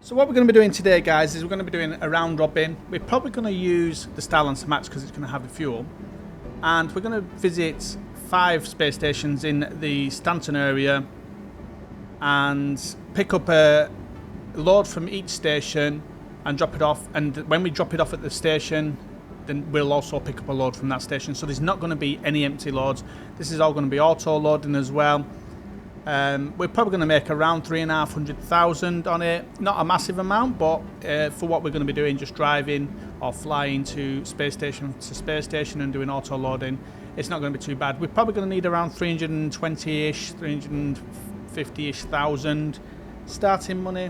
So what we're going to be doing today, guys, is we're going to be doing a round robin. We're probably going to use the Starlancer Max because it's going to have the fuel. And we're going to visit 5 space stations in the Stanton area and pick up a load from each station and drop it off. And when we drop it off at the station, then we'll also pick up a load from that station. So there's not going to be any empty loads. This is all going to be auto-loading as well. We're probably going to make around 350,000 on it. Not a massive amount, but for what we're going to be doing, just driving or flying to space station and doing auto loading, it's not going to be too bad. We're probably going to need around 320-ish, 350-ish thousand starting money.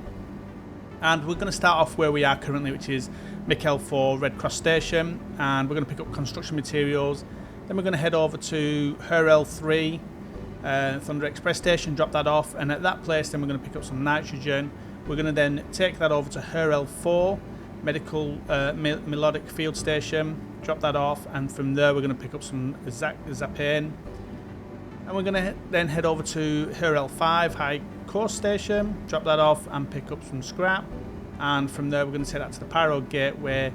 And we're going to start off where we are currently, which is Mikel 4 Red Cross Station, and we're going to pick up construction materials. Then we're going to head over to Hurl 3 Thunder Express Station, drop that off, and at that place then we're going to pick up some nitrogen. We're going to then take that over to Hurl 4 Medical Melodic Field Station, drop that off, and from there we're going to pick up some Xa-Payn. And we're going to then head over to Hurl 5 High Coast Station, drop that off and pick up some scrap. And from there we're going to take that to the Pyro Gateway,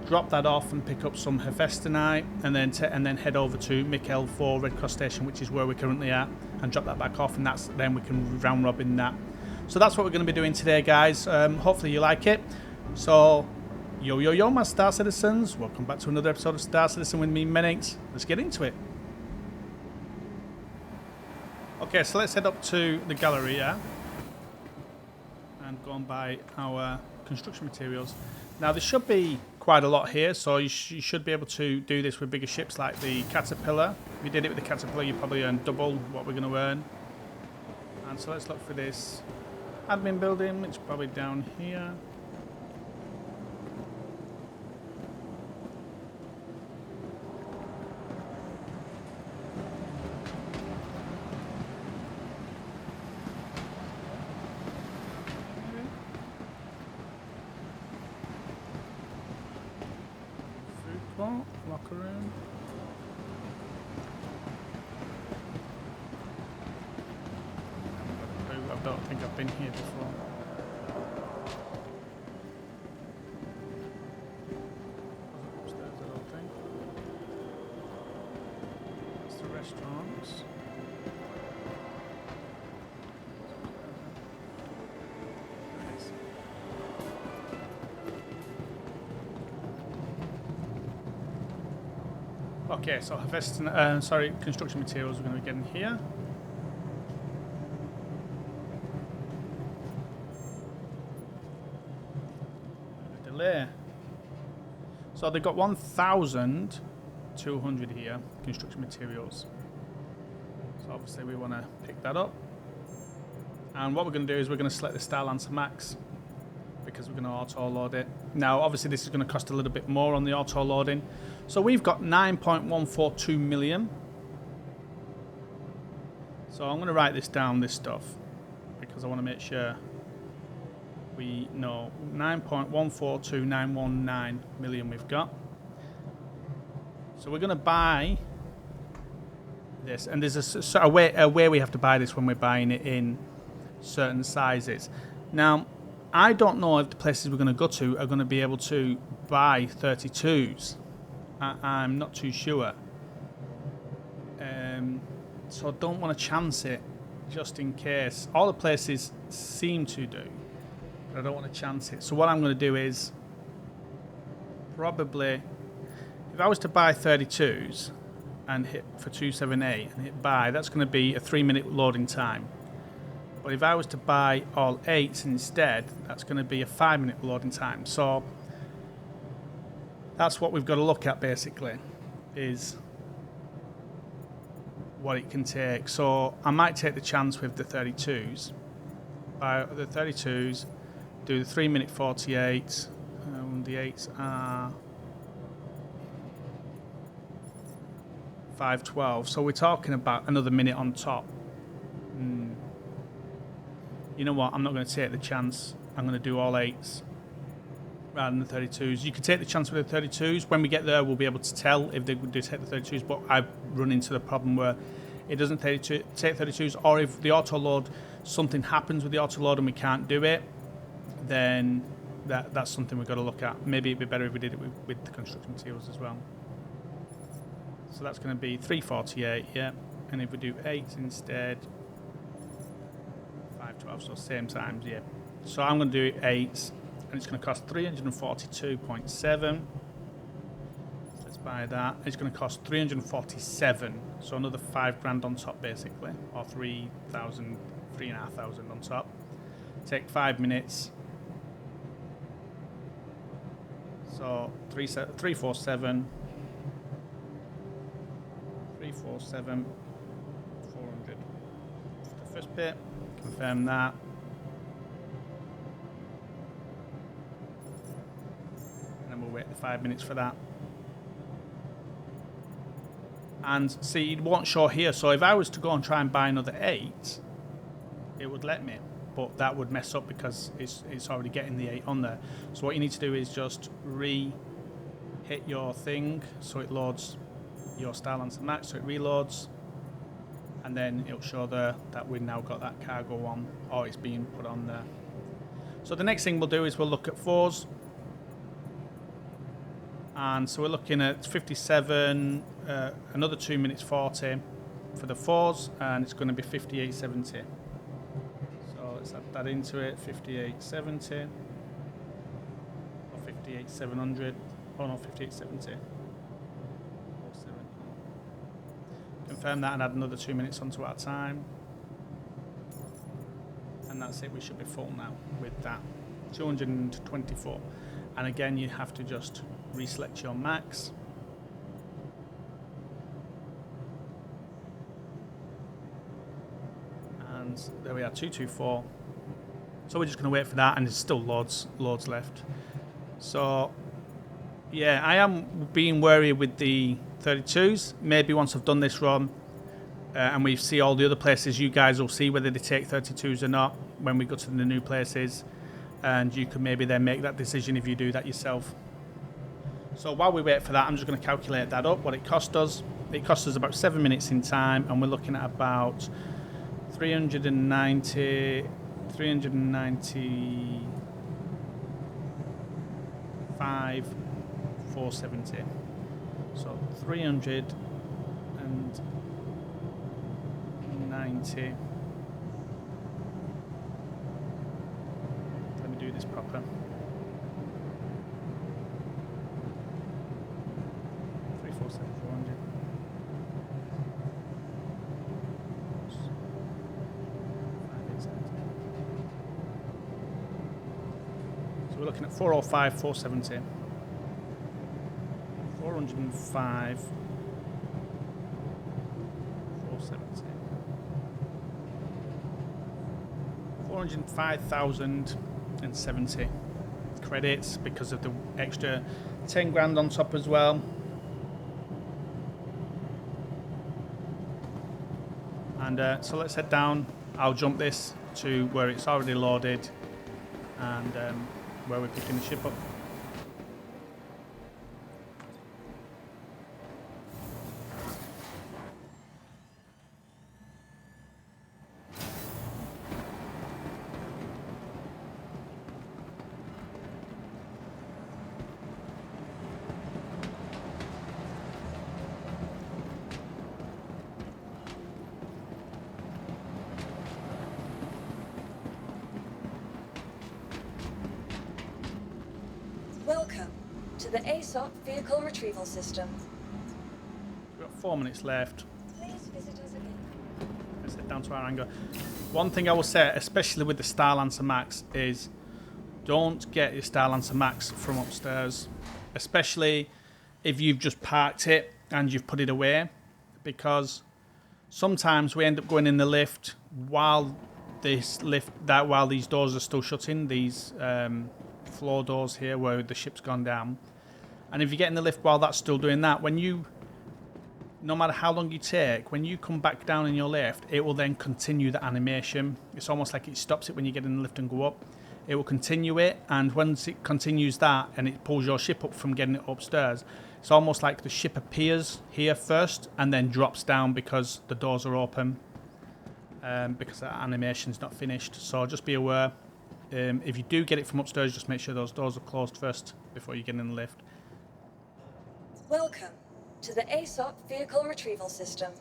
drop that off and pick up some Haphestanite, and then head over to Mikel 4 Red Cross Station, which is where we currently are, and drop that back off, and then we can round robin that. So that's what we're going to be doing today, guys. Hopefully you like it. So yo my Star Citizens, welcome back to another episode of Star Citizen with me, Menix. Let's get into it. Okay, so let's head up to the Galleria and go and buy our construction materials. Now there should be quite a lot here, so you should be able to do this with bigger ships like the Caterpillar. If you did it with the Caterpillar, you probably earn double what we're going to earn. And so let's look for this admin building, which is probably down here. Locker room. I don't think I've been here before. Upstairs, I don't think. That's the restaurants. Okay, so construction materials we're going to be getting here. Delay. So they've got 1,200 here, construction materials. So obviously we want to pick that up. And what we're going to do is we're going to select the Starlancer Max, because we're going to auto-load it. Now, obviously, this is going to cost a little bit more on the auto-loading. So we've got 9.142 million. So I'm going to write this down, this stuff, because I want to make sure we know 9.142919 million we've got. So we're going to buy this, and there's a way we have to buy this when we're buying it in certain sizes. Now, I don't know if the places we're going to go to are going to be able to buy 32s. I'm not too sure. So I don't want to chance it just in case. All the places seem to do, but I don't want to chance it. So what I'm going to do is probably, if I was to buy 32s and hit for 278 and hit buy, that's going to be a 3-minute loading time. But if I was to buy all 8s instead, that's going to be a 5-minute loading time. So that's what we've got to look at, basically, is what it can take. So I might take the chance with the 32s. Buy the 32s, do the 3-minute 48. The 8s are 5:12. So we're talking about another minute on top. You know what, I'm not going to take the chance. I'm going to do all 8s rather than the 32s. You could take the chance with the 32s. When we get there, we'll be able to tell if they do take the 32s, but I've run into the problem where it doesn't take 32s, or if the auto load, something happens with the auto load and we can't do it, then that's something we've got to look at. Maybe it'd be better if we did it with the construction materials as well. So that's going to be 348, yeah. And if we do 8 instead, 512, so same times, yeah. So I'm going to do 8, and it's going to cost 342.7. Let's buy that. It's going to cost 347, so another 5 grand on top, basically, or 3,000, 3,500 on top. Take 5 minutes. So 347, 400 for the first bit. Confirm that. And then we'll wait the 5 minutes for that. And see, it won't show here. So if I was to go and try and buy another 8, it would let me. But that would mess up because it's already getting the 8 on there. So what you need to do is just hit your thing so it loads your Starlancer Max, so it reloads, and then it'll show there that we've now got that cargo on, or it's being put on there. So the next thing we'll do is we'll look at 4s, and so we're looking at 57, another 2 minutes 40 for the 4s, and it's going to be 58.70. So let's add that into it, 58.70 or 58.700. Oh no, 58.70. Confirm that and add another 2 minutes onto our time. And that's it, we should be full now with that. 224. And again, you have to just reselect your max. And there we are, 224. So we're just going to wait for that, and there's still loads left. So yeah, I am being wary with the 32s. Maybe once I've done this run and we see all the other places, you guys will see whether they take 32s or not when we go to the new places, and you can maybe then make that decision if you do that yourself. So while we wait for that, I'm just going to calculate that up, what it cost us. It cost us about 7 minutes in time, and we're looking at about 395 470. So 390. Let me do this proper. 347 400. So we're looking at 405 470. 405 470. 405,070 credits because of the extra 10 grand on top as well. And so let's head down. I'll jump this to where it's already loaded and where we're picking the ship up. Welcome to the ASOP Vehicle Retrieval System. We've got 4 minutes left. Please visit us again. Let's head down to our hangar. One thing I will say, especially with the Starlancer Max, is don't get your Starlancer Max from upstairs, especially if you've just parked it and you've put it away, because sometimes we end up going in the lift while these doors are still shutting, these floor doors here where the ship's gone down. And if you get in the lift while that's still doing that, no matter how long you take, when you come back down in your lift, it will then continue the animation. It's almost like it stops it when you get in the lift and go up. It will continue it, and once it continues that and it pulls your ship up from getting it upstairs, it's almost like the ship appears here first and then drops down because the doors are open, because that animation's not finished. So just be aware. If you do get it from upstairs, just make sure those doors are closed first before you get in the lift. Welcome to the ASOP Vehicle Retrieval System.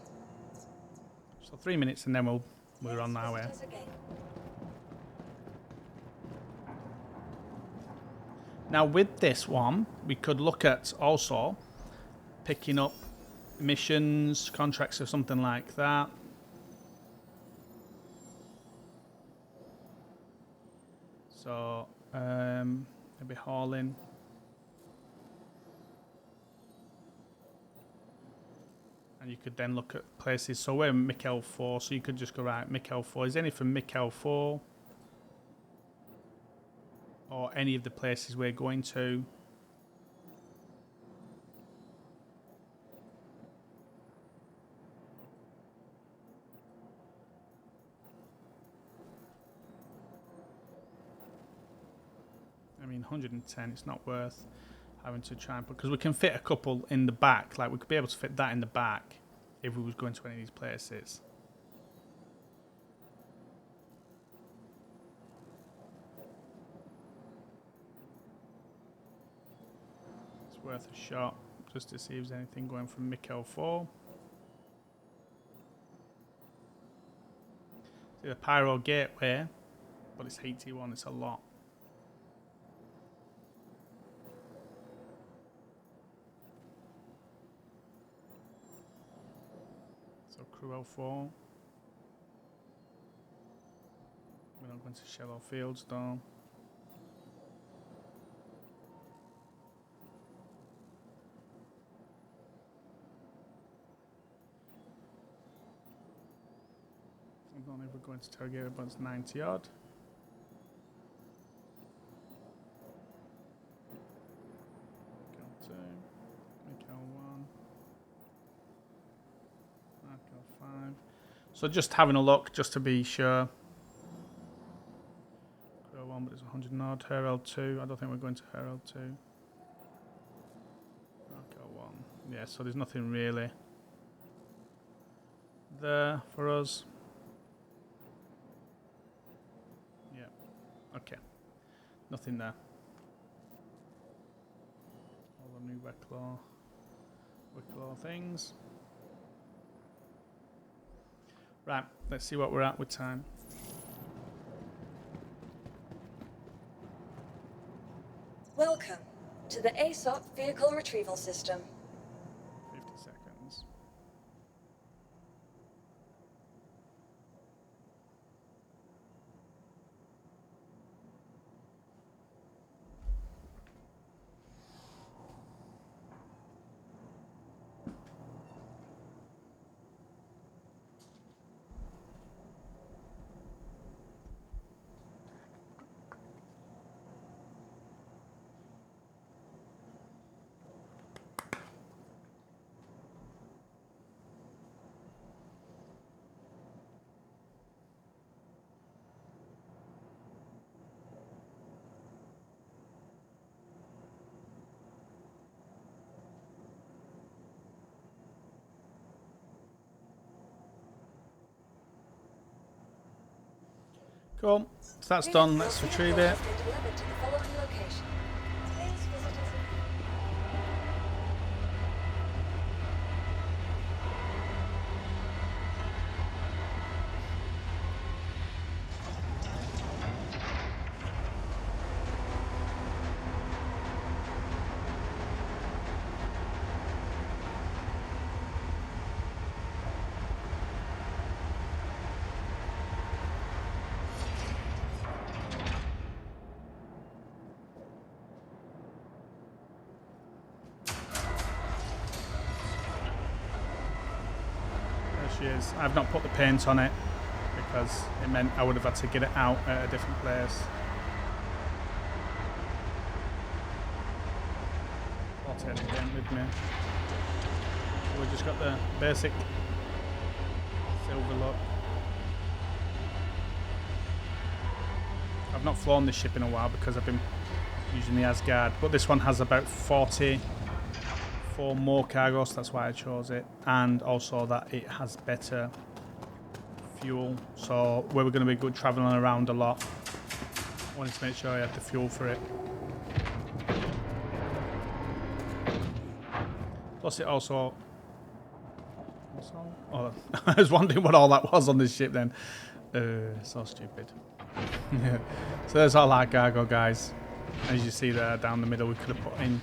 So 3 minutes and then we're on our way. Now with this one, we could look at also picking up missions, contracts or something like that. So maybe hauling. And you could then look at places. So we're Mikel 4, so you could just go right, Mikel 4. Is any from Mikel 4? Or any of the places we're going to. I mean, 110, it's not worth having to try and put, because we can fit a couple in the back. Like, we could be able to fit that in the back if we was going to any of these places. It's worth a shot just to see if there's anything going from Mikel 4. See the Pyro gateway, but it's 81, it's a lot. So Crew 04. We're not going to Shallow Fields though. I don't know if we're going to Target, but it's 90 odd. Go 2, Mikel 1, Mikel 5. So just having a look, just to be sure. Crow 1, but it's 100 odd. Herald 2, I don't think we're going to Herald 2. Mikel 1, yeah, so there's nothing really there for us. Okay, nothing there. All the new Wicklow things. Right, let's see what we're at with time. Welcome to the ASOP Vehicle Retrieval System. 50 seconds. Cool. So that's done. Let's retrieve it. Is. I've not put the paint on it because it meant I would have had to get it out at a different place. I'll take the paint with me. So we've just got the basic silver look. I've not flown this ship in a while because I've been using the Asgard, but this one has about 44 more cargo, so that's why I chose it, and also that it has better fuel, so we're going to be good traveling around a lot. I wanted to make sure I had the fuel for it. Plus it also... Oh, I was wondering what all that was on this ship then. So stupid. Yeah. So there's all our cargo, guys. As you see there down the middle, we could have put in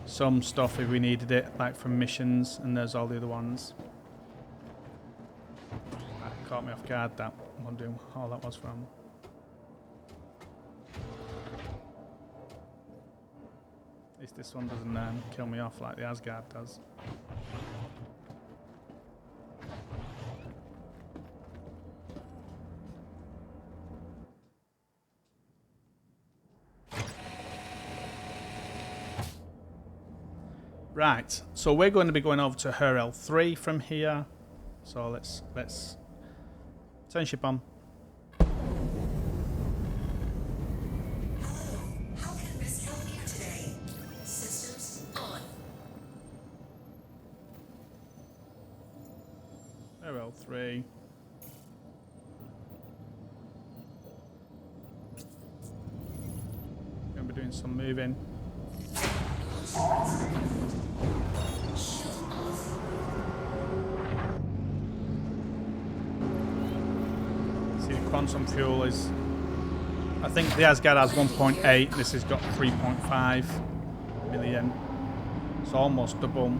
some stuff if we needed it, like from missions, and there's all the other ones. That caught me off guard, that. I'm wondering what all that was from. At least this one doesn't kill me off like the Asgard does. Right, so we're going to be going over to HRL3 from here. So let's turn ship on. How can Miss help you today? Systems on. HRL3. Going to be doing some moving. See, the quantum fuel is... I think the Asgard has 1.8, this has got 3.5 million. It's almost double.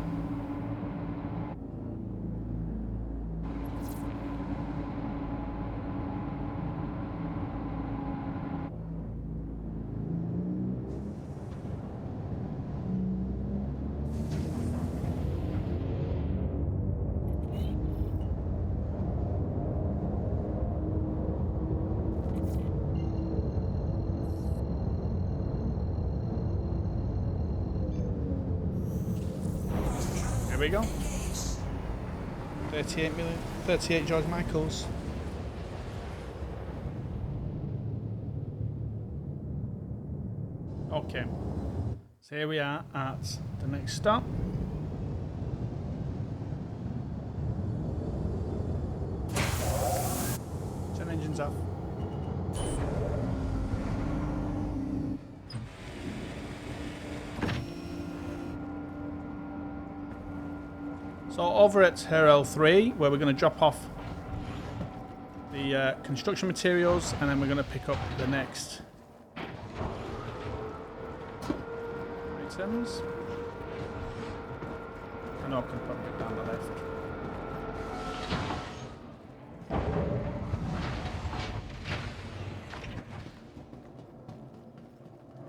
Here we go. 38 million, 38 George Michaels. Okay, so here we are at the next stop. Turn engines off. So over at HRL3, where we're going to drop off the construction materials, and then we're going to pick up the next items. I know I can put it down the left.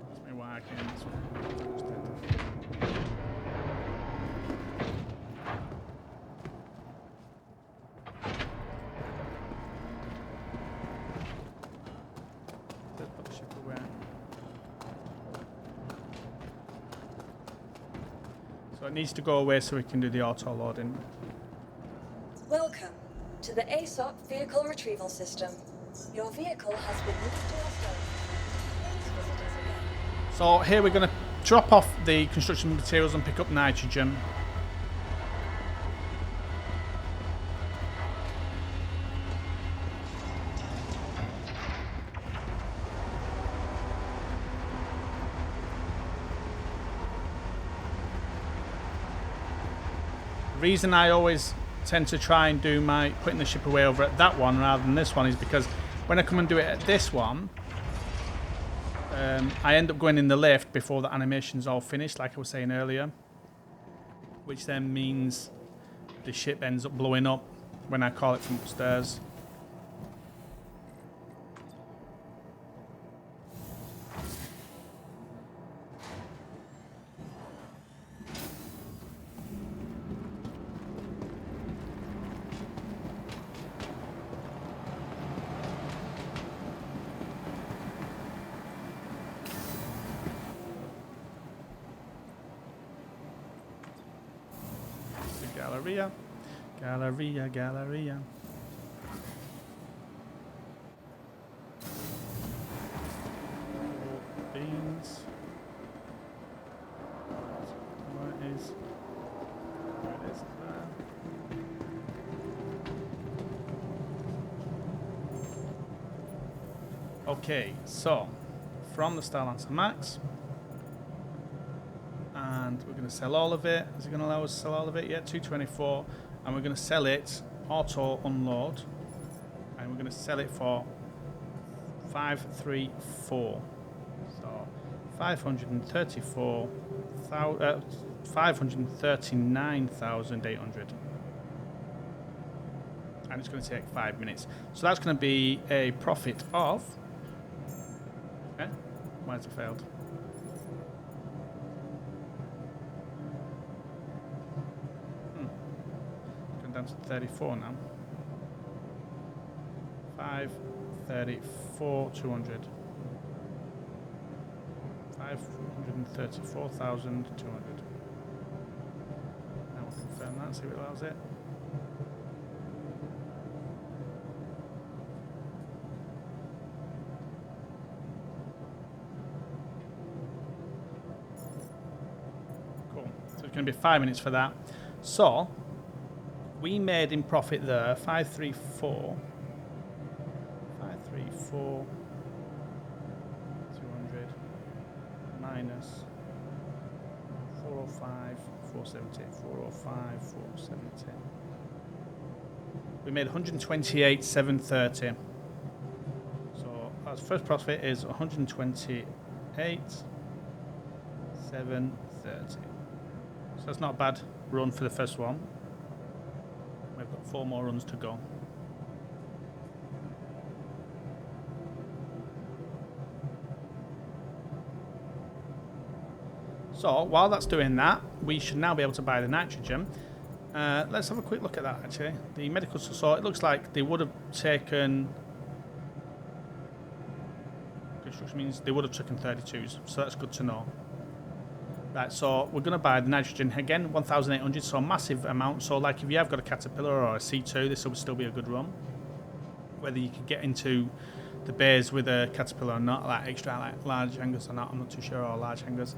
That's me why I can't. So it needs to go away so we can do the auto loading. Welcome to the ASOP Vehicle Retrieval System. Your vehicle has been moved to our storage. Please visit us again. So here we're going to drop off the construction materials and pick up nitrogen. The reason I always tend to try and do my putting the ship away over at that one rather than this one is because when I come and do it at this one, I end up going in the lift before the animation's all finished, like I was saying earlier, which then means the ship ends up blowing up when I call it from upstairs. Galleria, Galleria, Galleria. Beans. Where it is there. Okay, so from the Starlancer Max. And we're going to sell all of it. Is it going to allow us to sell all of it? Yeah, 224. And we're going to sell it auto unload. And we're going to sell it for 534. So 539,800. And it's going to take 5 minutes. So that's going to be a profit of... Okay, why has it failed? Going down to 34 now. 534, 200. 534,200. Now we'll confirm that, see if it allows it. It's going to be 5 minutes for that. So we made in profit there 534 200 minus 405 470 405 470. We made 128 730. So our first profit is 128 730. So that's not a bad run for the first one. We've got 4 more runs to go. So while that's doing that, we should now be able to buy the nitrogen. Let's have a quick look at that actually. The medical, so it looks like they would have taken... Construction means they would have taken 32s, so that's good to know. Right, so we're going to buy the nitrogen again, 1,800, so a massive amount. So like if you have got a Caterpillar or a C2, this will still be a good run. Whether you can get into the bays with a Caterpillar or not, like extra like large hangers or not, I'm not too sure, or large hangers.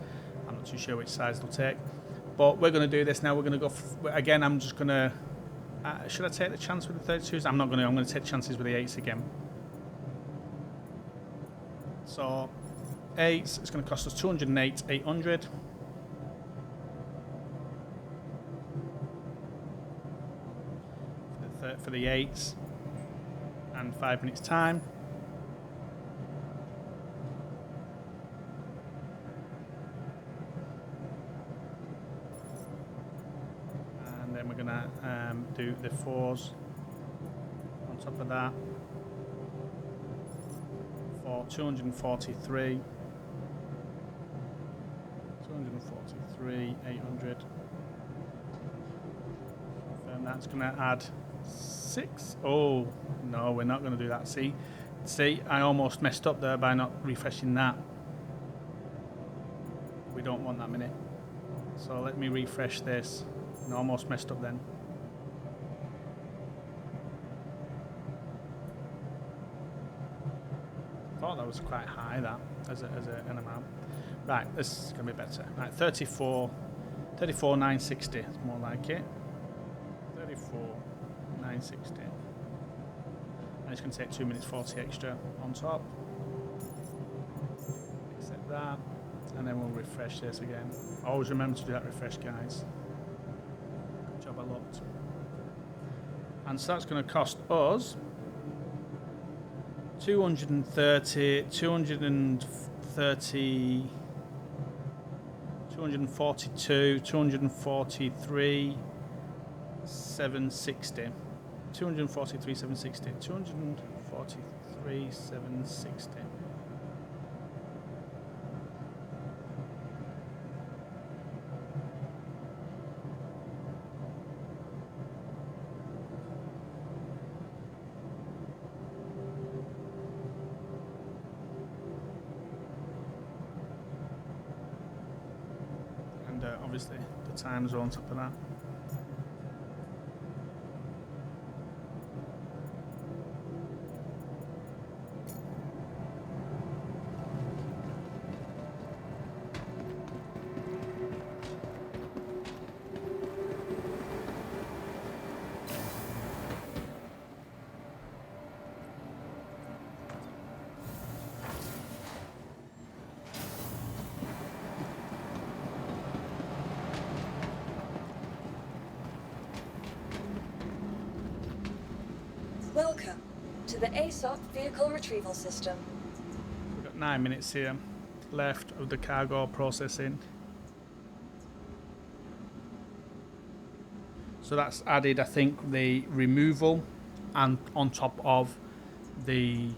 I'm not too sure which size they'll take. But we're going to do this now. We're going to go, again, I'm just going to, should I take the chance with the 32s? I'm not going to, I'm going to take chances with the 8s again. So 8s, it's going to cost us 208 800. For the 8s, and 5 minutes time. And then we're gonna do the 4s on top of that for 243 800. And that's gonna add 6. Oh no, we're not going to do that. See, I almost messed up there by not refreshing that. We don't want that many. So let me refresh this. And almost messed up then. Thought that was quite high, that as an amount. Right, this is going to be better. Right, 34 960. It's more like it. 34 960. And it's going to take 2 minutes 40 extra on top. Accept that. And then we'll refresh this again. Always remember to do that refresh, guys. Good job, I looked. And so that's going to cost us 230, 230, 242, 243, 760. 243, 760. 243, 760. And obviously the times are on top of that. to the ASOP vehicle retrieval system. We've got 9 minutes here left of the cargo processing. So that's added, I think, the removal and on top of the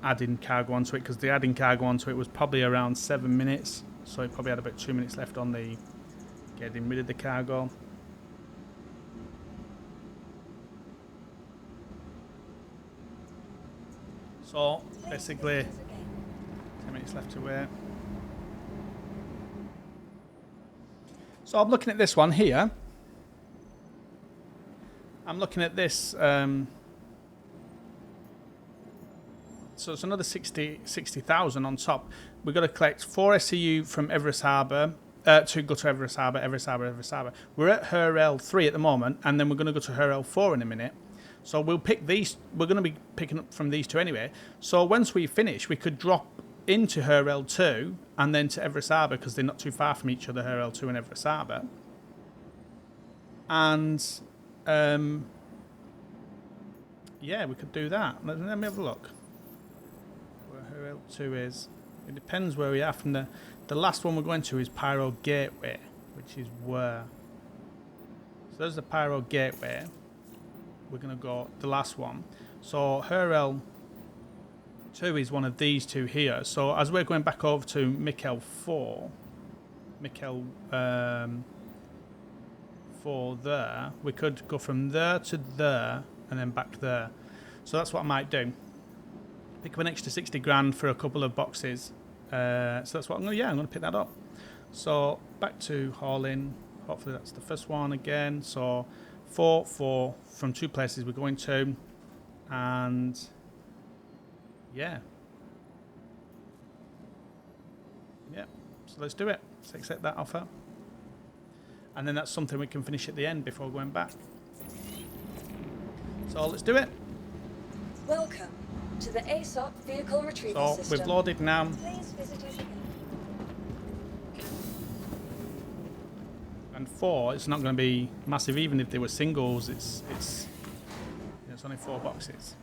adding cargo onto it, because the adding cargo onto it was probably around 7 minutes. So it probably had about 2 minutes left on the getting rid of the cargo. So basically 10 minutes left to wait. So I'm looking at this one here. I'm looking at this. So it's another 60,000 on top. We've got to collect 4 SCU from Everest Harbour to go to Everest Harbour, Everest Harbour, Everest Harbour. We're at HRL 3 at the moment, and then we're going to go to HRL 4 in a minute. So we'll pick these. We're going to be picking up from these two anyway. So once we finish, we could drop into HRL 2 and then to Everest Harbour, because they're not too far from each other, HRL 2 and Everest Harbour. And yeah, we could do that. Let me have a look where HRL 2 is. It depends where we are from the last one we're going to is Pyro Gateway, which is where. So there's the Pyro Gateway. We're going to go the last one. So HRL 2 is one of these two here. So as we're going back over to Mikkel 4, 4 there, we could go from there to there and then back there. So that's what I might do. Pick up an extra 60 grand for a couple of boxes. So that's what I'm going to, I'm going to pick that up. So back to hauling. Hopefully that's the first one again. So 4 from 2 places we're going to. And yeah. So let's do it. Let's accept that offer. And then that's something we can finish at the end before going back. So let's do it. Welcome to the ASOP vehicle retrieval So system. we've loaded now. Please visit us again. And 4, it's not going to be massive, even if they were singles. It's only 4 boxes.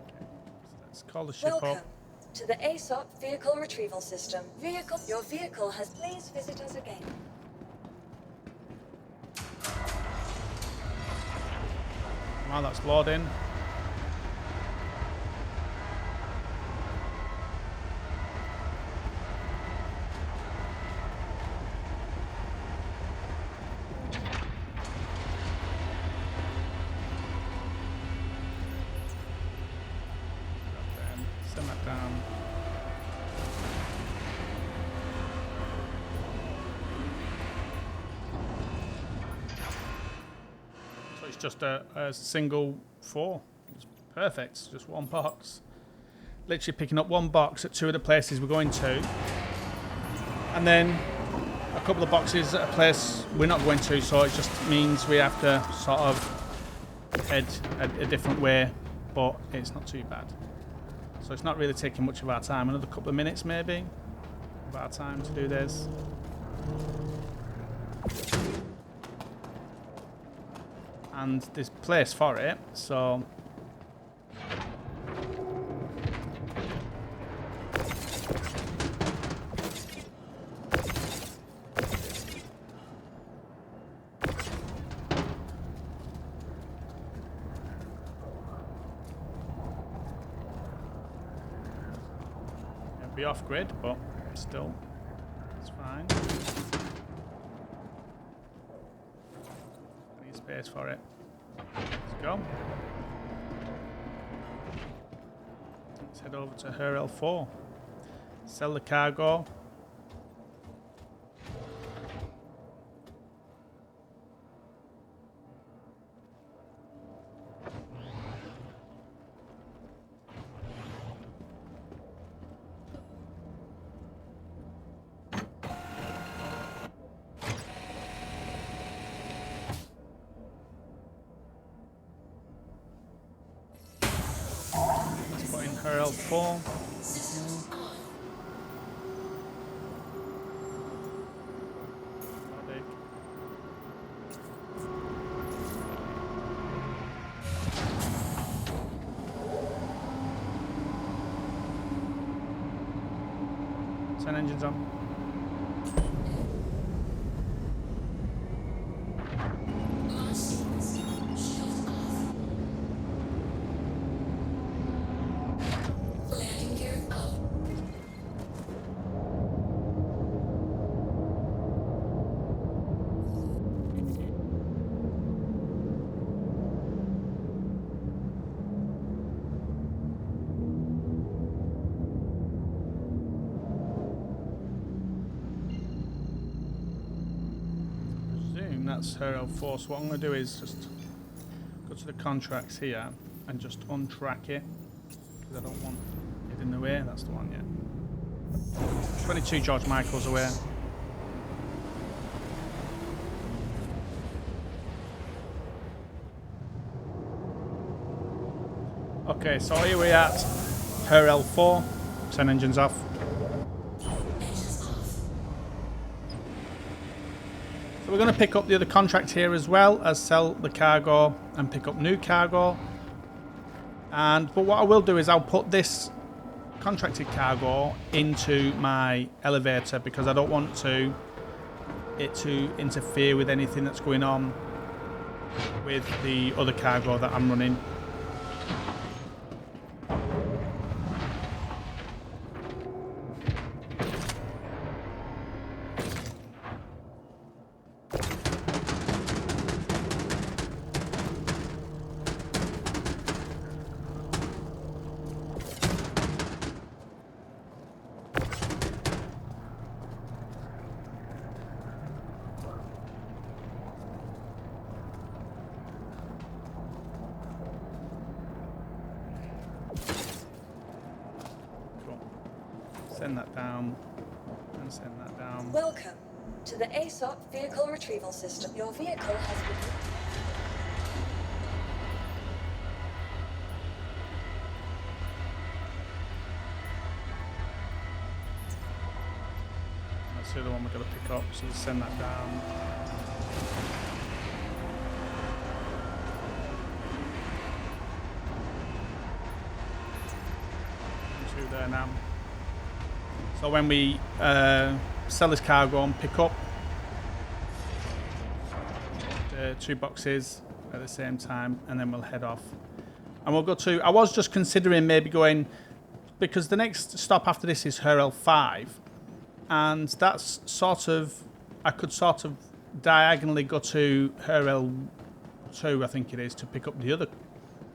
Okay, so let's call the ship Welcome up. to the ASOP vehicle retrieval system. Your vehicle has. Please visit us again. While that's loading. Send that down. So it's just a single 4. It's perfect. It's just one box. Literally picking up one box at 2 of the places we're going to. And then a couple of boxes at a place we're not going to, so it just means we have to sort of head a different way, but it's not too bad. So it's not really taking much of our time. Another couple of minutes maybe of our time to do this. And there's place for it, so it'll be off grid, but still, it's fine. Need space for it. Let's go. Let's head over to HRL 4. Sell the cargo. Let's put in HRL 4. Systems on. Autoloading. Turn engines on. Machines shut off. Landing gear up. Presume that's her L4. So what I'm going to do is just go to the contracts here and just untrack it because I don't want it in the way. That's the one, yeah. 22 George Michael's away. Okay, so here we're at her L4. Turn engines off. Engines off. So we're going to pick up the other contract here as well as sell the cargo and pick up new cargo. But what I will do is I'll put this contracted cargo into my elevator because I don't want it to interfere with anything that's going on with the other cargo that I'm running. Send that down, and send that down. Welcome to the ASOP Vehicle Retrieval System. Your vehicle has been... That's the other one we're going to pick up, so we'll send that down. Two there now. So when we sell this cargo and pick up the 2 boxes at the same time, and then we'll head off. And we'll go to... I was just considering maybe going... Because the next stop after this is her L5. And that's sort of... I could sort of diagonally go to her L2, I think it is, to pick up the other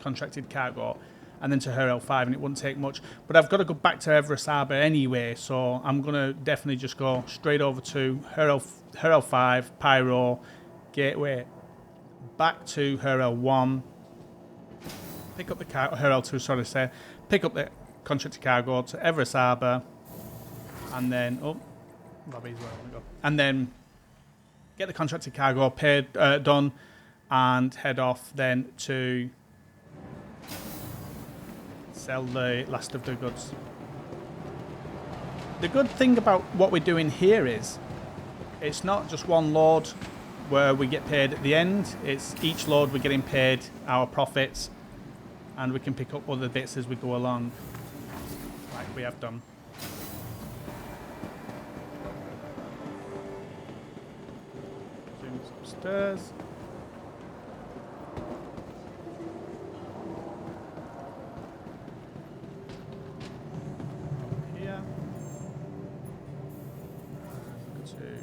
contracted cargo. And then to her L5, and it wouldn't take much. But I've got to go back to Everest Harbour anyway, so I'm going to definitely just go straight over to her L5, Pyro, Gateway, back to her L1, pick up the car, her L2, sorry to say, pick up the contracted cargo to Everest Harbour, and then, Robbie's where I want to go. And then get the contracted cargo paid, done, and head off then to... sell the last of the goods. The good thing about what we're doing here is it's not just one load where we get paid at the end. It's each load we're getting paid our profits, and we can pick up other bits as we go along, like we have done. Zooms upstairs.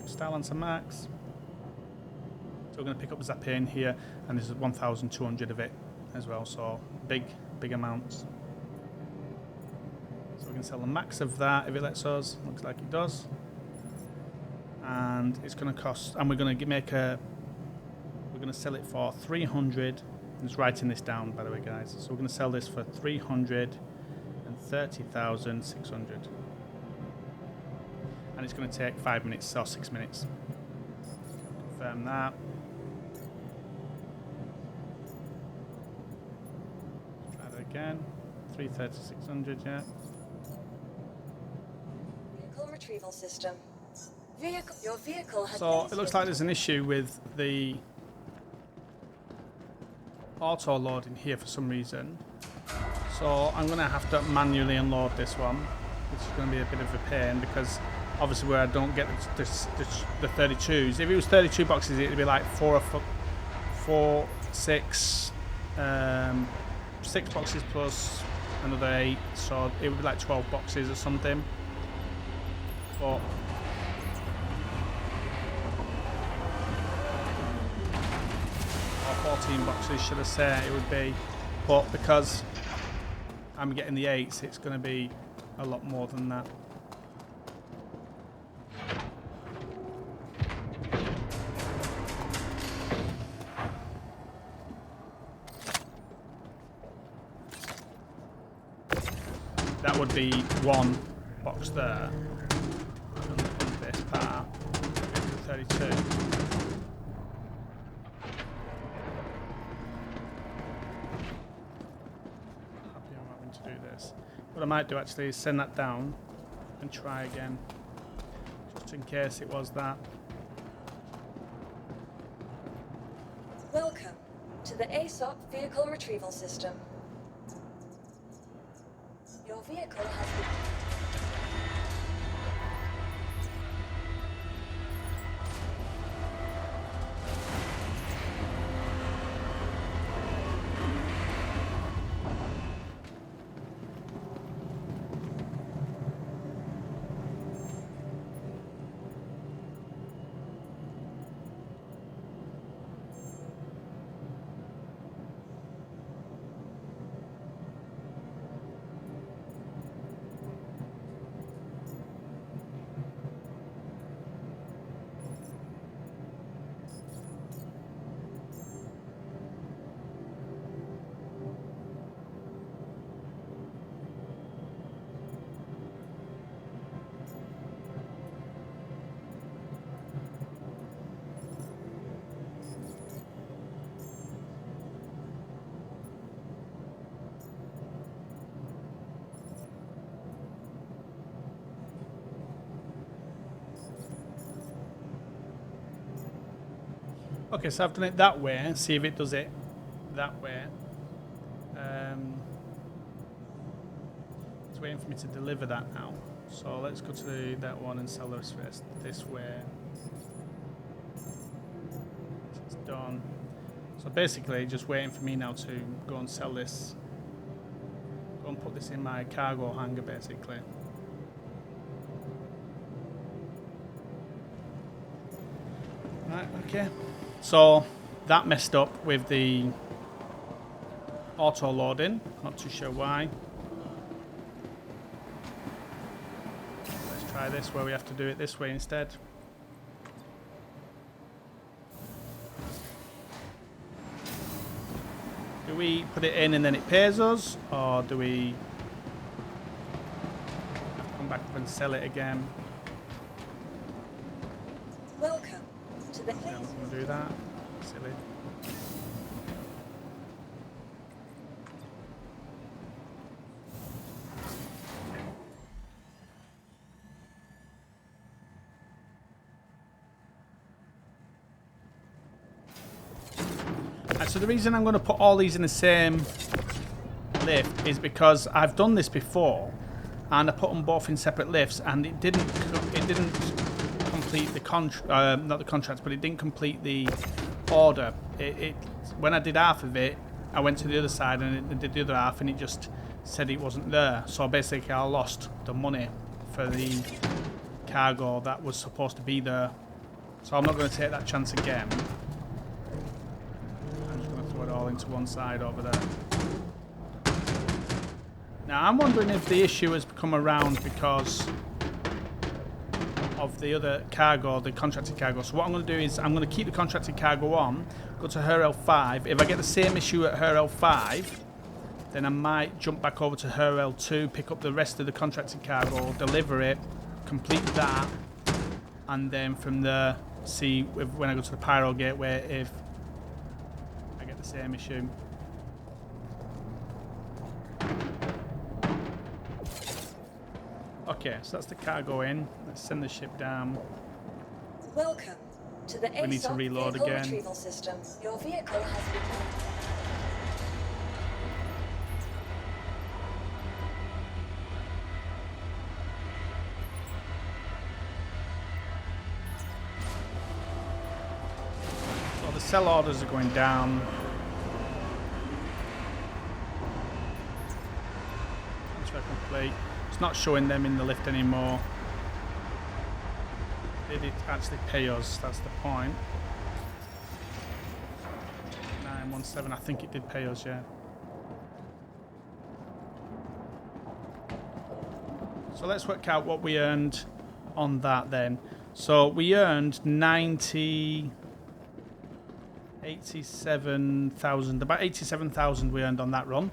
Stanton and Max. So we're going to pick up Xa-Payn here, and there's 1,200 of it as well, so big amounts. So we can sell the max of that if it lets us. Looks like it does. And it's going to cost, and we're going to we're going to sell it for 300. I'm just writing this down, by the way, guys. So we're going to sell this for 330,600. And it's going to take 5 minutes or 6 minutes. Confirm that. Try that again. 330,600, yeah. Vehicle Retrieval System. Your vehicle has So been it looks like there's an issue with the auto loading here for some reason. So I'm going to have to manually unload this one, which is going to be a bit of a pain because obviously where I don't get the 32s. If it was 32 boxes, it'd be like 6 boxes plus another 8, so it would be like 12 boxes or something. But or 14 boxes, should I say it would be, but because I'm getting the 8s, it's going to be a lot more than that. That would be 1 box there, and this part, 32. What I might do actually is send that down and try again, just in case it was that. Welcome to the ASOP Vehicle Retrieval System. Your vehicle has been... Okay, so I've done it that way. See if it does it that way. It's waiting for me to deliver that now. So let's go to that one and sell the rest this way. It's done. So basically, just waiting for me now to go and sell this. Go and put this in my cargo hangar, basically. Right, okay. So that messed up with the auto loading. Not too sure why. Let's try this where we have to do it this way instead. Do we put it in and then it pays us, or do we have to come back up and sell it again? Welcome to the... I'm not going to do that. Silly. Right, so the reason I'm going to put all these in the same lift is because I've done this before, and I put them both in separate lifts, and it didn't complete the not the contract, but it didn't complete the order. When I did half of it, I went to the other side and it did the other half, and it just said it wasn't there. So basically, I lost the money for the cargo that was supposed to be there. So I'm not going to take that chance again. I'm just going to throw it all into one side over there. Now I'm wondering if the issue has come around because of the other cargo, the contracted cargo. So what I'm going to do is I'm going to keep the contracted cargo on, go to her L5. If I get the same issue at her L5, then I might jump back over to her L2, pick up the rest of the contracted cargo, deliver it, complete that, and then from there see when I go to the Pyro gateway if I get the same issue. Okay, so that's the cargo in. Let's send the ship down. Welcome to the We need to ASOP reload Vehicle again. Retrieval System. Your vehicle has been moved. sell orders are going down. Transfer complete. It's not showing them in the lift anymore. Did it actually pay us? That's the point. 917, I think it did pay us, yeah. So let's work out what we earned on that then. So we earned 87,000, about 87,000 we earned on that run.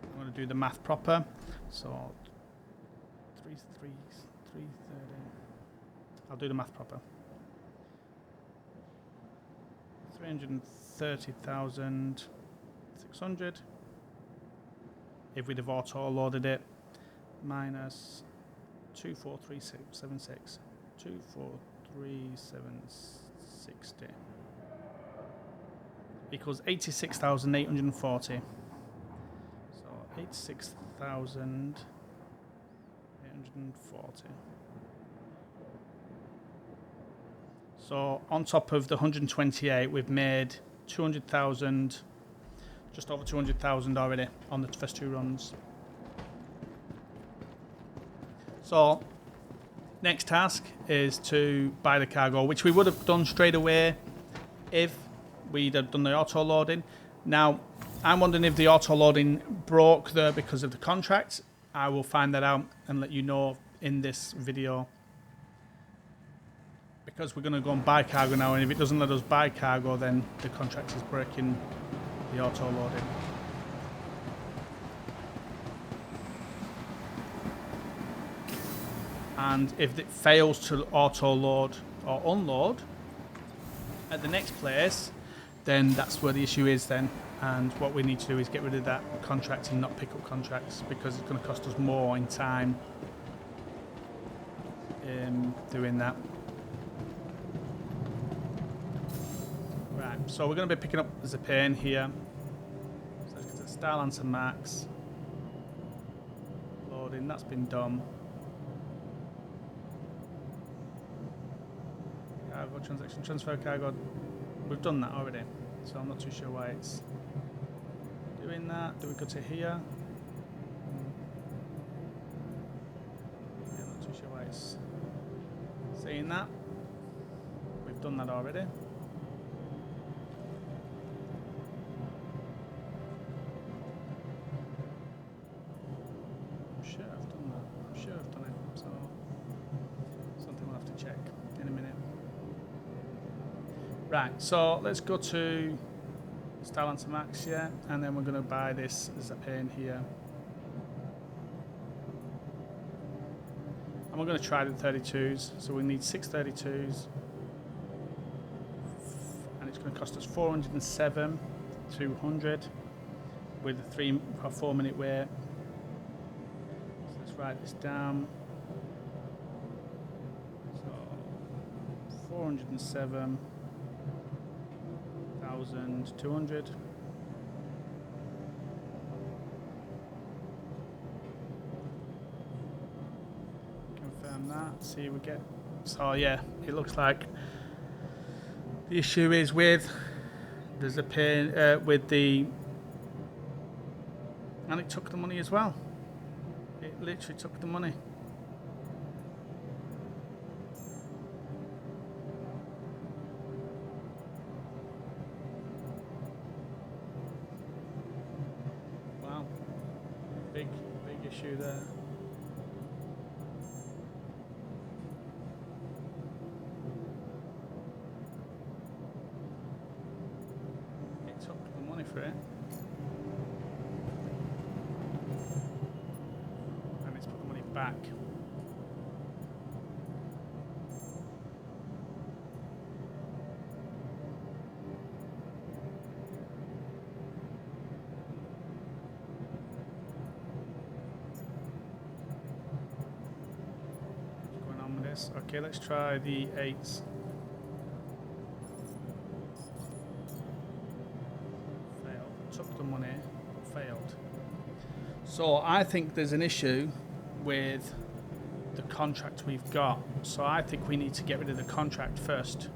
I'm going to do the math proper. So 330. I'll do the math proper. 330,600. If we'd have auto-loaded it, minus 243776, 243760 equals 86,840. So 86,840. So on top of the 128, we've made 200,000. Just over 200,000 already on the first two runs. So, next task is to buy the cargo, which we would have done straight away if we'd have done the auto-loading. Now, I'm wondering if the auto-loading broke there because of the contract. I will find that out and let you know in this video. Because we're going to go and buy cargo now, and if it doesn't let us buy cargo, then the contract is breaking the auto-loading. And if it fails to auto-load or unload at the next place, then that's where the issue is then. And what we need to do is get rid of that contract and not pick up contracts, because it's going to cost us more in time doing that. Right, so we're going to be picking up Xa-Payn here. So let's get to Starlancer Max. Loading, that's been done. Cargo transaction, transfer cargo. We've done that already, so I'm not too sure why it's doing that. Do we go to here? Yeah, not too sure why it's saying that. We've done that already. Right, so let's go to Starlancer Max, yeah, and then we're going to buy this Xa-Payn here. And we're going to try the 32s, so we need 6 32s. And it's going to cost us 407, 200 with a 3 or 4 minute wait. So let's write this down. So 407. 1,200. Confirm that. See, we get. So yeah, it looks like the issue is with there's a pain with the, and it took the money as well. It literally took the money. Big issue there. It took the money for it. And it's put the money back. Okay, let's try the 8s. Failed. Took the money, but failed. So I think there's an issue with the contract we've got. So I think we need to get rid of the contract first.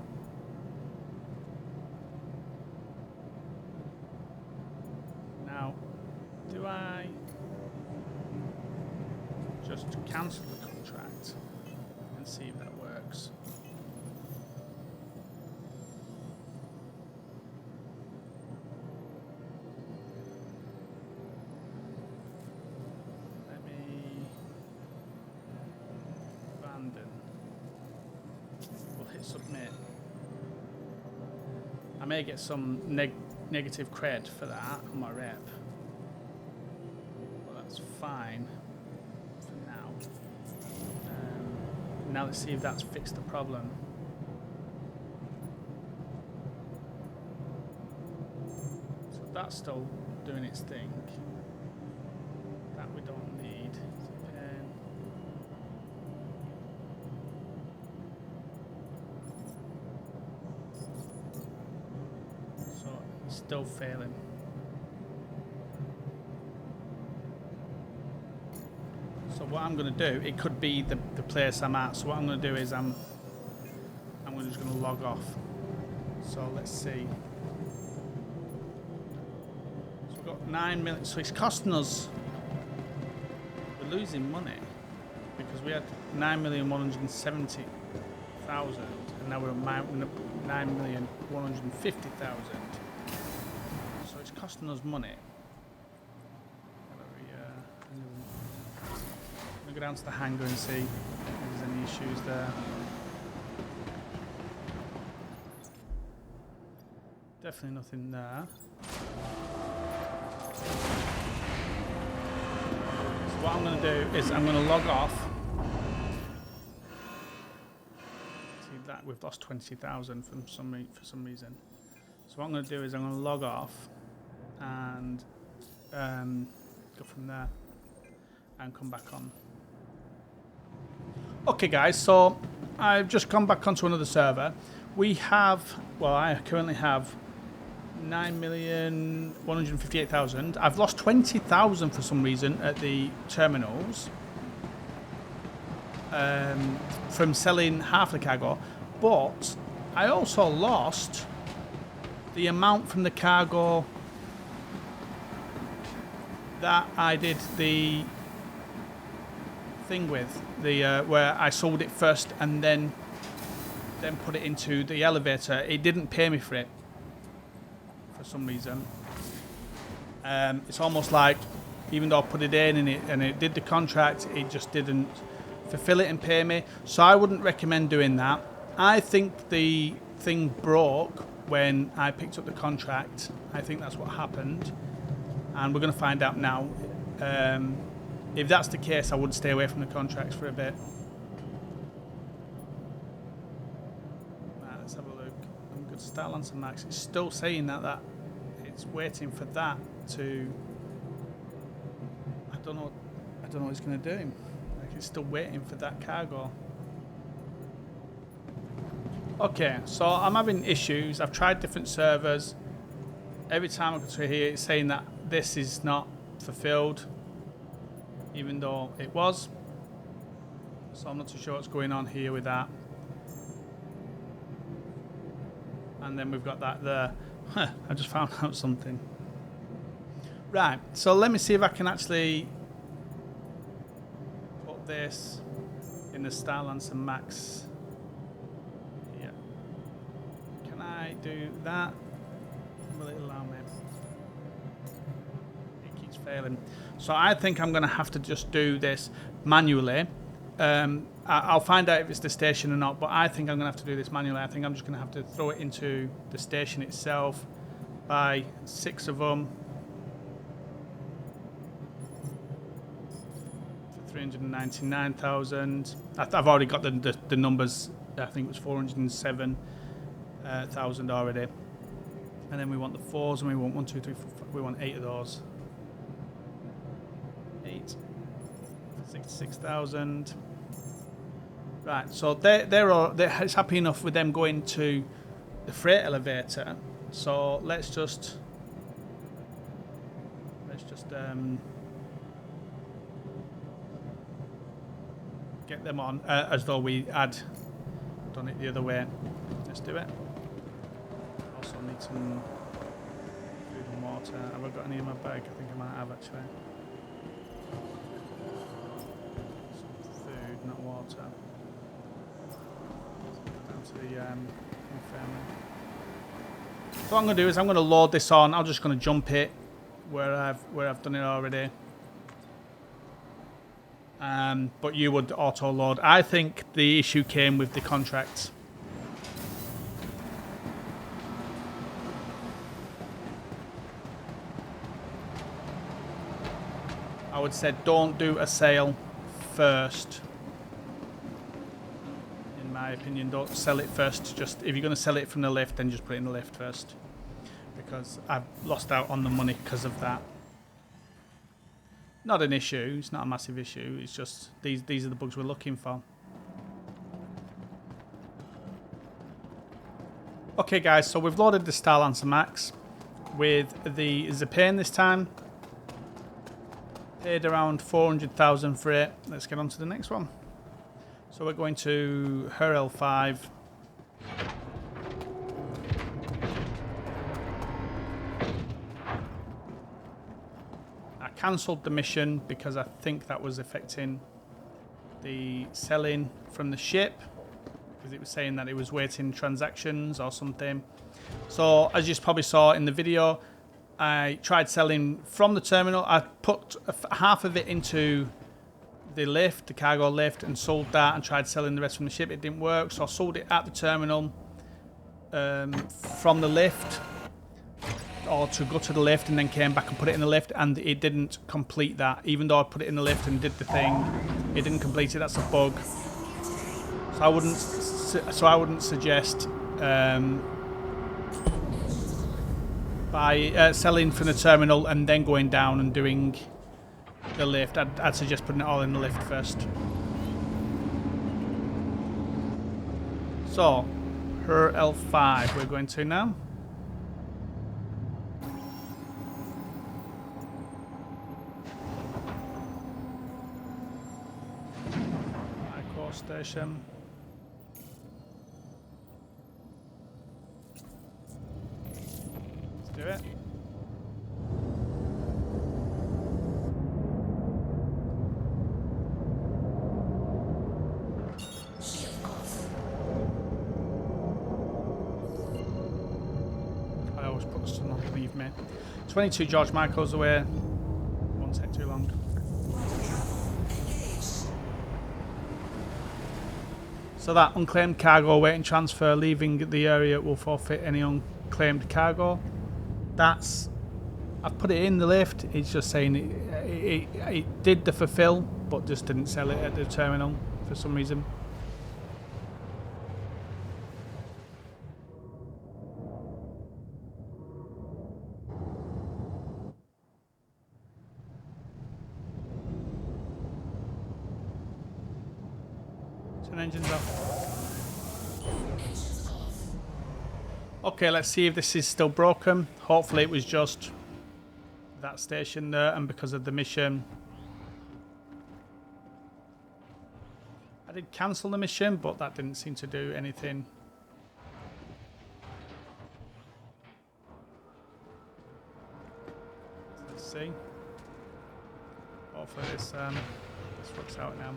Now, do I just cancel the contract and see if that works? Submit. I may get some negative cred for that on my rep. Well, that's fine for now. Now let's see if that's fixed the problem. So that's still doing its thing. That we don't need. Still failing. So what I'm going to do, it could be the place I'm at. So what I'm going to do is I'm just going to log off. So let's see. So we've got 9 million. So it's costing us. We're losing money because we had 9,170,000, and now we're at 9,150,000. It's costing us money. I'm going to go down to the hangar and see if there's any issues there. Definitely nothing there. So what I'm going to do is I'm going to log off. See that we've lost 20,000 for some reason. So what I'm going to do is I'm going to log off and go from there and come back on. Okay guys, so I've just come back onto another server. We have, well, I currently have 9,158,000. I've lost 20,000 for some reason at the terminals from selling half the cargo, but I also lost the amount from the cargo that I did the thing with, the where I sold it first and then put it into the elevator. It didn't pay me for it for some reason. It's almost like even though I put it in and it did the contract, it just didn't fulfill it and pay me. So I wouldn't recommend doing that. I think the thing broke when I picked up the contract. I think that's what happened. And we're going to find out now. If that's the case, I would stay away from the contracts for a bit. Right, let's have a look. I'm going to start on some max. It's still saying that it's waiting for that to. I don't know what it's going to do. Like it's still waiting for that cargo. Okay, so I'm having issues. I've tried different servers. Every time I go to here, it's saying that this is not fulfilled, even though it was. So I'm not too sure what's going on here with that. And then we've got that there. Huh, I just found out something. Right, so let me see if I can actually put this in the Starlancer Max. Yeah. Can I do that? Will it allow me? It keeps failing. So I think I'm going to have to just do this manually. I'll find out if it's the station or not, but I think I'm going to have to do this manually. I think I'm just going to have to throw it into the station itself, buy 6 of them for 399,000. I've already got the numbers. I think it was 407,000 already. And then we want the 4s, and we want 1, 2, 3, 4, 5. We want 8 of those. 8 for 66,000. Right, so it's happy enough with them going to the freight elevator. So let's just get them on as though we had done it the other way. Let's do it. Also need some food and water. Have I got any in my bag? I think I might have actually. Some food, not water. Down to the infirmary. So what I'm going to do is I'm going to load this on. I'm just going to jump it where I've done it already. But you would auto load. I think the issue came with the contracts. I would say don't do a sale first. In my opinion, don't sell it first. Just if you're going to sell it from the lift, then just put it in the lift first. Because I've lost out on the money because of that. Not an issue. It's not a massive issue. It's just these are the bugs we're looking for. Okay, guys. So we've loaded the Starlancer Max with the Xa-Payn this time. Paid around 400,000 for it. Let's get on to the next one. So we're going to Hurl 5. I cancelled the mission because I think that was affecting the selling from the ship, because it was saying that it was waiting transactions or something. So as you probably saw in the video, I tried selling from the terminal. I put half of it into the lift, the cargo lift, and sold that and tried selling the rest from the ship. It didn't work, so I sold it at the terminal from the lift, or to go to the lift, and then came back and put it in the lift, and it didn't complete that. Even though I put it in the lift and did the thing, it didn't complete it. That's a bug. So I wouldn't suggest by selling from the terminal and then going down and doing the lift. I'd suggest putting it all in the lift first. So, her L5 we're going to now. Core station. Let's do it. I always put the sun on, believe me. 22 George Michael's away. Won't take too long. So that unclaimed cargo waiting transfer leaving the area will forfeit any unclaimed cargo. That's, I've put it in the lift. It's just saying it did the fulfill, but just didn't sell it at the terminal for some reason. Turn engines off. Okay, let's see if this is still broken. Hopefully it was just that station there, and because of the mission. I did cancel the mission, but that didn't seem to do anything. Let's see. Hopefully this works out now.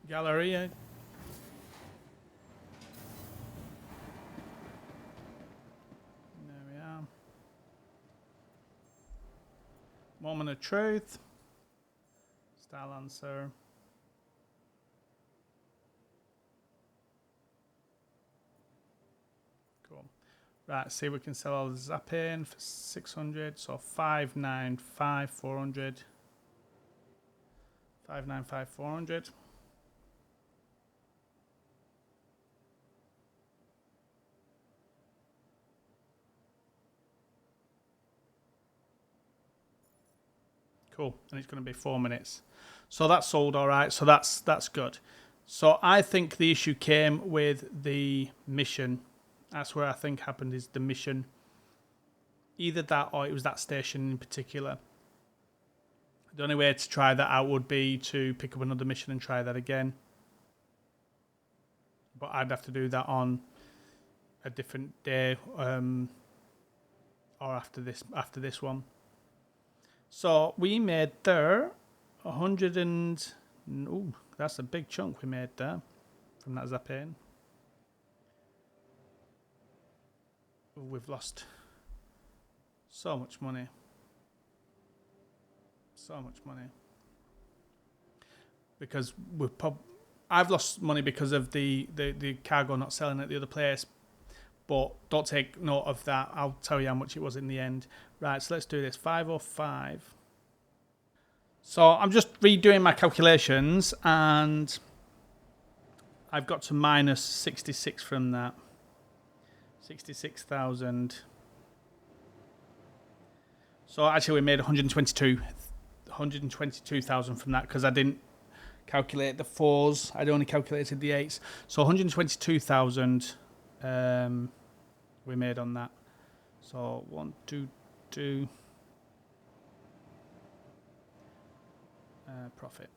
Galleria. There we are. Moment of truth. Starlancer. Cool. Right, see, we can sell all the Xa-Payn for 600. So 595 400. 595 400. Cool, and it's going to be 4 minutes. So that's sold all right, so that's good. So I think the issue came with the mission. That's where I think happened, is the mission. Either that or it was that station in particular. The only way to try that out would be to pick up another mission and try that again. But I'd have to do that on a different day, or after this one. So we made there 100 and... Ooh, that's a big chunk we made there from that Xa-Payn. We've lost so much money. So much money. Because I've lost money because of the cargo not selling at the other place. But don't take note of that. I'll tell you how much it was in the end. Right, so let's do this. 505. So I'm just redoing my calculations and I've got to minus 66 from that. 66,000. So actually we made 122,000 from that because I didn't calculate the 4s. I'd only calculated the 8s. So 122,000 we made on that. So 122 profit.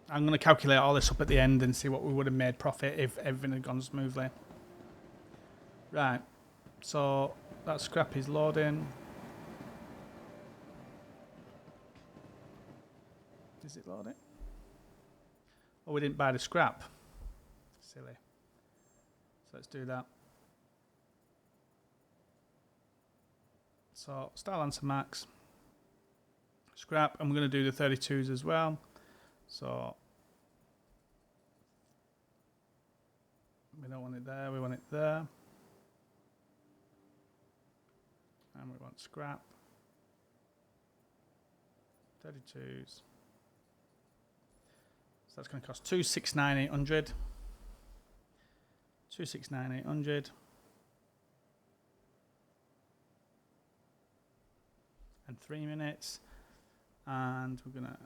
I'm going to calculate all this up at the end and see what we would have made profit if everything had gone smoothly. Right, so that scrap is loading. Is it loading? Oh, we didn't buy the scrap. Silly. So let's do that. So Star Lancer Max. Scrap, and we're going to do the 32s as well. So we don't want it there, we want it there. And we want scrap. 32s. So that's going to cost 269,800. 269,800. And 3 minutes. And we're going to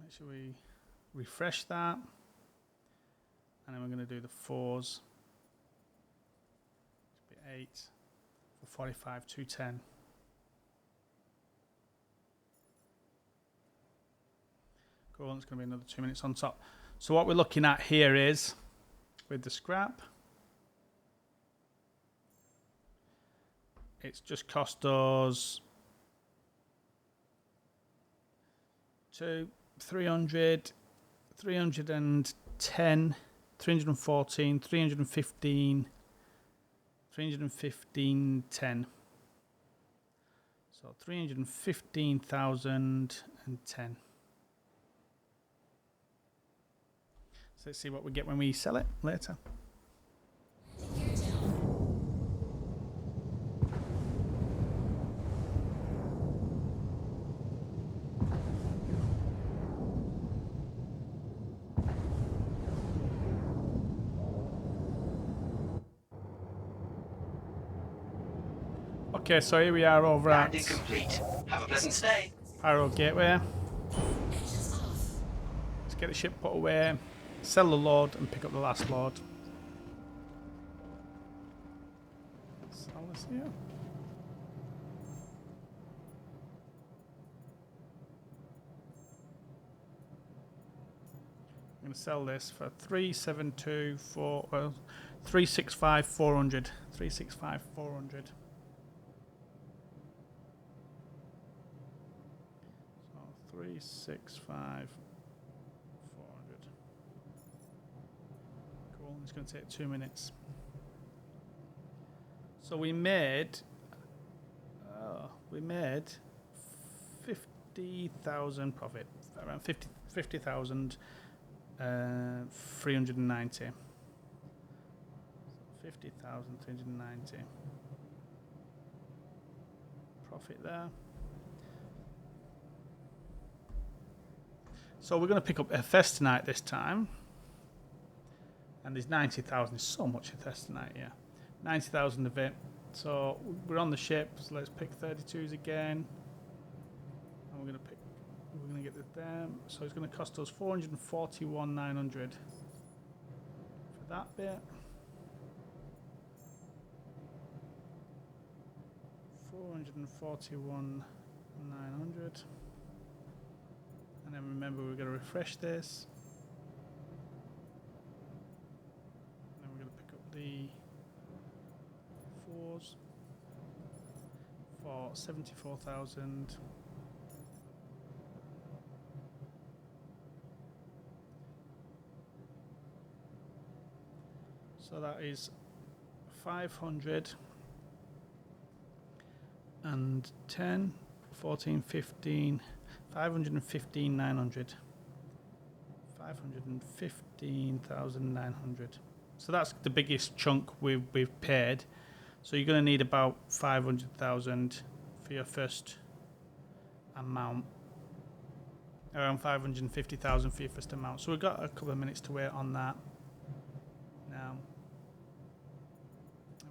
make sure we refresh that. And then we're going to do the 4s. Should be 8. 45, 210. Cool, it's going to be another 2 minutes on top. So what we're looking at here is, with the scrap, it's just cost us 300, 310, 314, 315, 315.10. So 315,010. So let's see what we get when we sell it later. Okay, so here we are over at complete. Have a pleasant stay. Pyro Gateway. Let's get the ship put away, sell the load, and pick up the last load. Sell this here. I'm going to sell this for 365 400. 365 400. 365 400. Cool. It's going to take 2 minutes. So we made 50,000 profit, around 50,000 390. 50,390 profit there. So we're going to pick up Haphestanite this time. And there's 90,000. There's so much Haphestanite, yeah. 90,000 of it. So we're on the ship. So let's pick 32s again. And we're going to get them. So it's going to cost us 441,900 for that bit. 441,900. 900. And then remember we're going to refresh this. And then we're going to pick up the 4s for 74,000. So that is 510, 14, 15, 515, 900. 515,900. So that's the biggest chunk we've paid. So you're going to need about 500,000 for your first amount. Around 550,000 for your first amount. So we've got a couple of minutes to wait on that. Now,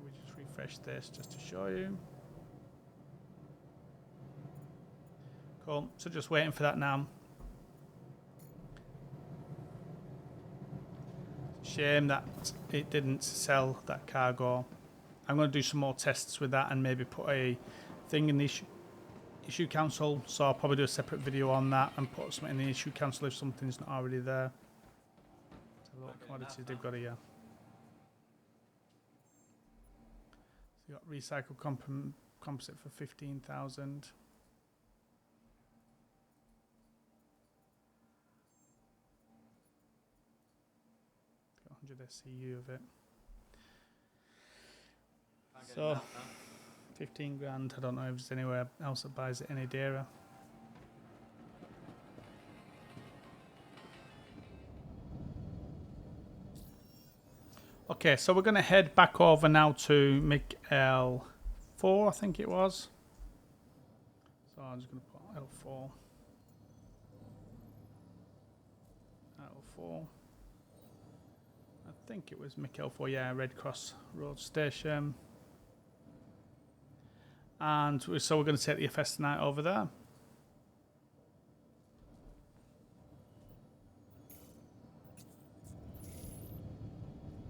we just refresh this just to show you. Cool. So just waiting for that now. Shame that it didn't sell that cargo. I'm going to do some more tests with that and maybe put a thing in the issue council. So I'll probably do a separate video on that and put something in the issue council if something's not already there. So what commodities they've got here. So you got recycled composite for 15,000. 100 SCU of it. So 15 grand. I don't know if there's anywhere else that buys it any dearer. Okay, so we're going to head back over now to L4, I think it was. So I'm just going to put L4. L4. I think it was L4, yeah, Red Cross Road Station. And so we're going to take the Haphestanite over there.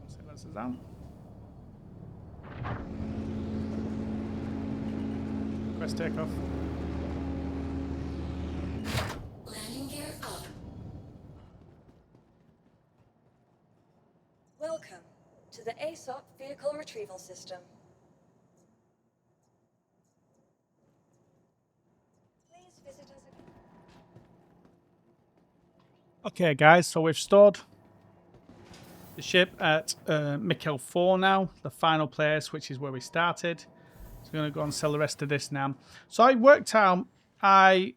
Let's see, that's down. Request takeoff. Landing gear up. Welcome to the ASOP Vehicle Retrieval System. Please visit us again. Okay, guys, so we've stored the ship at L4 now, the final place, which is where we started. So we're going to go and sell the rest of this now. So I worked out,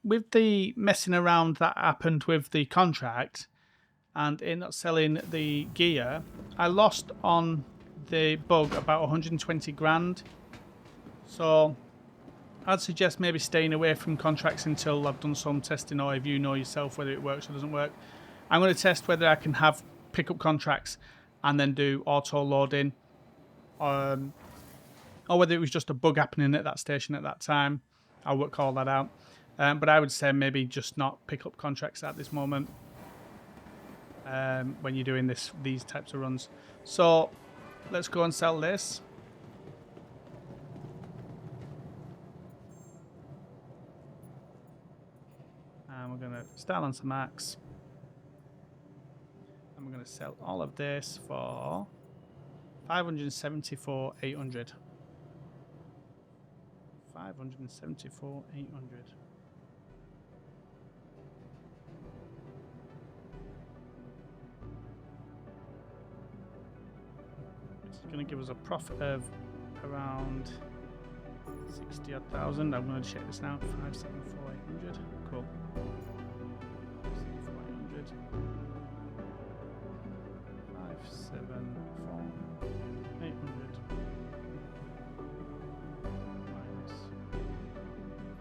with the messing around that happened with the contract and in not selling the gear, I lost on the bug about 120 grand. So I'd suggest maybe staying away from contracts until I've done some testing, or if you know yourself whether it works or doesn't work. I'm going to test whether I can have pick-up contracts and then do auto-loading, or whether it was just a bug happening at that station at that time. I'll work all that out. But I would say maybe just not pick up contracts at this moment when you're doing these types of runs. So let's go and sell this. And we're going to start on some max. And we're going to sell all of this for 574,800. 574,800. It's going to give us a profit of around 60,000. I'm going to check this now. 574,800. Cool. 574,800. 574,800. Minus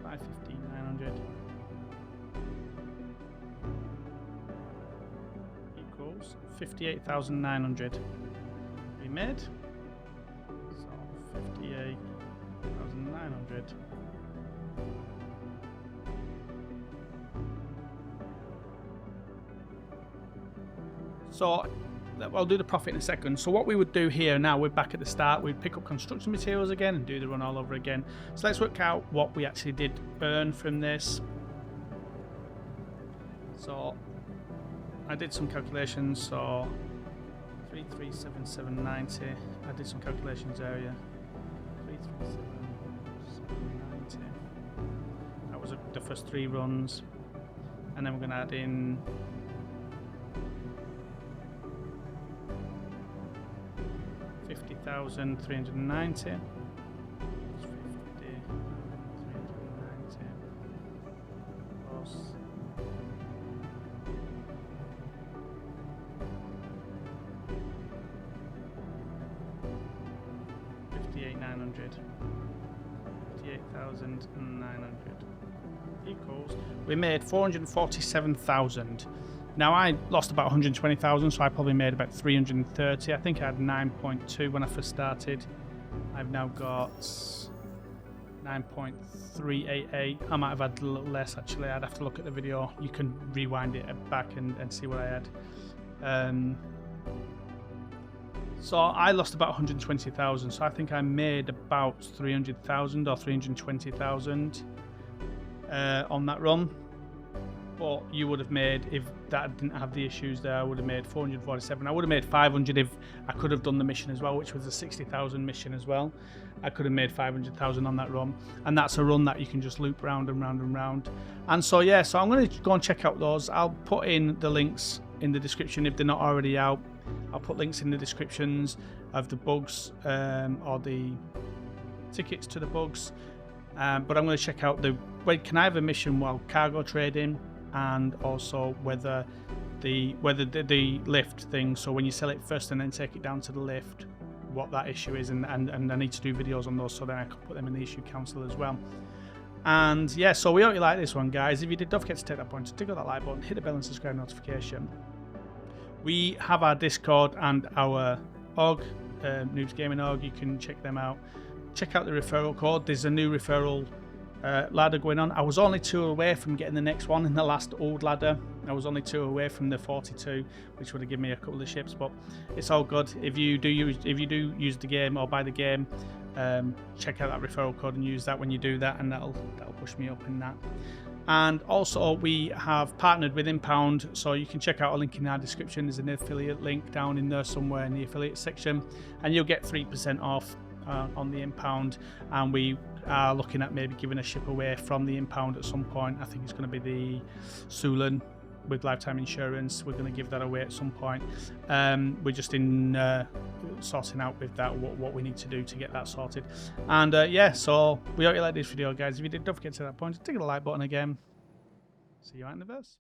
515,900 equals 58,900. We made. So 58,900. So I'll do the profit in a second. So what we would do here now, we're back at the start, we'd pick up construction materials again and do the run all over again. So let's work out what we actually did earn from this. So I did some calculations, so 337,790. I did some calculations there, yeah. 337,790. That was the first 3 runs. And then we're going to add in 50,390. 50,390 plus 58,900. 58,900 equals. We made 447,000. Now I lost about 120,000, so I probably made about 330. I think I had 9.2 when I first started. I've now got 9.388. I might have had a little less actually. I'd have to look at the video. You can rewind it back and see what I had. So I lost about 120,000. So I think I made about 300,000 or 320,000 on that run. But you would have made, if that didn't have the issues there, I would have made 447. I would have made 500 if I could have done the mission as well, which was a 60,000 mission as well. I could have made 500,000 on that run, and that's a run that you can just loop round and round and round. And so yeah, so I'm going to go and check out those. I'll put in the links in the description if they're not already out. I'll put links in the descriptions of the bugs or the tickets to the bugs. But I'm going to check out can I have a mission while cargo trading, and also whether the lift thing, so when you sell it first and then take it down to the lift, what that issue is, and I need to do videos on those so then I can put them in the issue council as well. And yeah, so we hope you like this one, guys. If you did, don't forget to take that point, to tickle that like button, hit the bell and subscribe notification. We have our Discord and our org, Noobs Gaming org. You can check them out. Check out the referral code. There's a new referral ladder going on. I was only 2 away from getting the next one in the last old ladder. I was only 2 away from the 42, which would have given me a couple of ships, but it's all good. If you do use the game or buy the game, check out that referral code and use that when you do that, and that'll push me up in that. And also we have partnered with Impound, so you can check out a link in our description. There's an affiliate link down in there somewhere in the affiliate section, and you'll get 3% off on the Impound. And we are looking at maybe giving a ship away from the Impound at some point. I think it's going to be the Sulan with lifetime insurance. We're going to give that away at some point. We're just in sorting out with that what we need to do to get that sorted. And yeah, so we hope you like this video, guys. If you did, don't forget to that point, to tick the like button again. See you out in the verse.